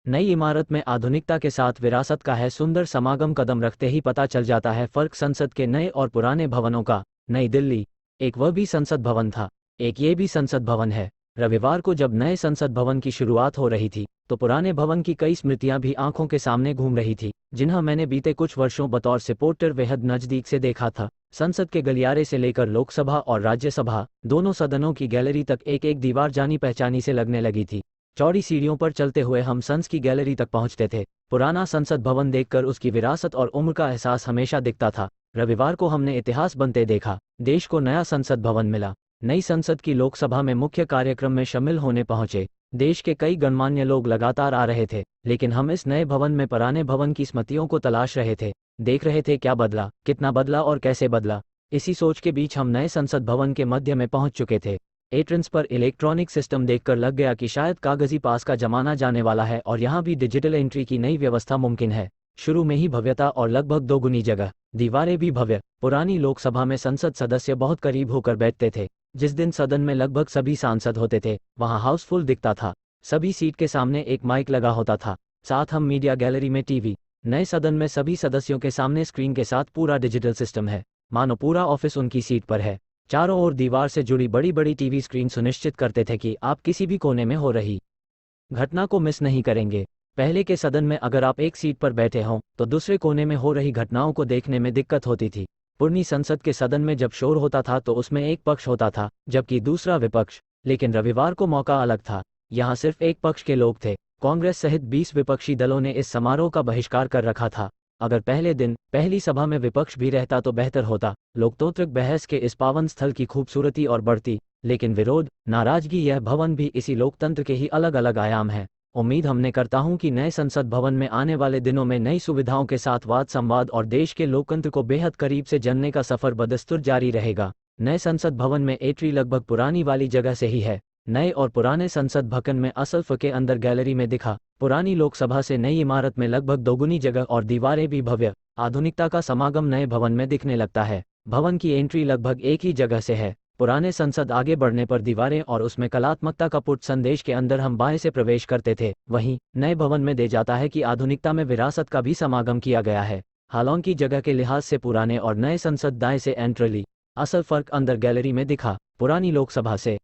नई इमारत में आधुनिकता के साथ विरासत का है सुंदर समागम। कदम रखते ही पता चल जाता है फर्क संसद के नए और पुराने भवनों का। नई दिल्ली, एक वह भी संसद भवन था, एक ये भी संसद भवन है। रविवार को जब नए संसद भवन की शुरुआत हो रही थी तो पुराने भवन की कई स्मृतियां भी आंखों के सामने घूम रही थी, जिन्हें मैंने बीते कुछ वर्षों बतौर रिपोर्टर बेहद नजदीक से देखा था। संसद के गलियारे से लेकर लोकसभा और राज्यसभा दोनों सदनों की गैलरी तक एक एक दीवार जानी पहचानी से लगने लगी थी। चौड़ी सीढ़ियों पर चलते हुए हम संस की गैलरी तक पहुंचते थे। पुराना संसद भवन देखकर उसकी विरासत और उम्र का एहसास हमेशा दिखता था। रविवार को हमने इतिहास बनते देखा। देश को नया संसद भवन मिला। नई संसद की लोकसभा में मुख्य कार्यक्रम में शामिल होने पहुंचे देश के कई गणमान्य लोग लगातार आ रहे थे, लेकिन हम इस नए भवन में पुराने भवन की स्मृतियों को तलाश रहे थे। देख रहे थे क्या बदला, कितना बदला और कैसे बदला। इसी सोच के बीच हम नए संसद भवन के मध्य में पहुंच चुके थे। एंट्रेंस पर इलेक्ट्रॉनिक सिस्टम देखकर लग गया कि शायद कागजी पास का जमाना जाने वाला है और यहाँ भी डिजिटल एंट्री की नई व्यवस्था मुमकिन है। शुरू में ही भव्यता और लगभग दोगुनी जगह, दीवारें भी भव्य। पुरानी लोकसभा में संसद सदस्य बहुत करीब होकर बैठते थे। जिस दिन सदन में लगभग सभी सांसद होते थे वहां हाउसफुल दिखता था। सभी सीट के सामने एक माइक लगा होता था, साथ हम मीडिया गैलरी में टीवी। नए सदन में सभी सदस्यों के सामने स्क्रीन के साथ पूरा डिजिटल सिस्टम है, मानो पूरा ऑफिस उनकी सीट पर है। चारों ओर दीवार से जुड़ी बड़ी बड़ी टीवी स्क्रीन सुनिश्चित करते थे कि आप किसी भी कोने में हो रही घटना को मिस नहीं करेंगे। पहले के सदन में अगर आप एक सीट पर बैठे हों तो दूसरे कोने में हो रही घटनाओं को देखने में दिक्कत होती थी। पुरानी संसद के सदन में जब शोर होता था तो उसमें एक पक्ष होता था जबकि दूसरा विपक्ष, लेकिन रविवार को मौका अलग था। यहाँ सिर्फ एक पक्ष के लोग थे। कांग्रेस सहित 20 विपक्षी दलों ने इस समारोह का बहिष्कार कर रखा था। अगर पहले दिन पहली सभा में विपक्ष भी रहता तो बेहतर होता। लोकतांत्रिक बहस के इस पावन स्थल की खूबसूरती और बढ़ती, लेकिन विरोध, नाराजगी, यह भवन भी इसी लोकतंत्र के ही अलग अलग आयाम है। उम्मीद हमने करता हूं कि नए संसद भवन में आने वाले दिनों में नई सुविधाओं के साथ वाद संवाद और देश के लोकतंत्र को बेहद करीब से जानने का सफर बदस्तूर जारी रहेगा। नए संसद भवन में एंट्री लगभग पुरानी वाली जगह से ही है। नए और पुराने संसद भवन में असल के अंदर गैलरी में दिखा पुरानी लोकसभा से नई इमारत में लगभग दोगुनी जगह और दीवारें भी भव्य। आधुनिकता का समागम नए भवन में दिखने लगता है। भवन की एंट्री लगभग एक ही जगह से है। पुराने संसद आगे बढ़ने पर दीवारें और उसमें कलात्मकता का पुट संदेश के अंदर हम बाएं से प्रवेश करते थे, वहीं नए भवन में दे जाता है कि आधुनिकता में विरासत का भी समागम किया गया है। हालांकि जगह के लिहाज से पुराने और नए संसद दाएं से एंट्री, असल फर्क अंदर गैलरी में दिखा। पुरानी लोकसभा से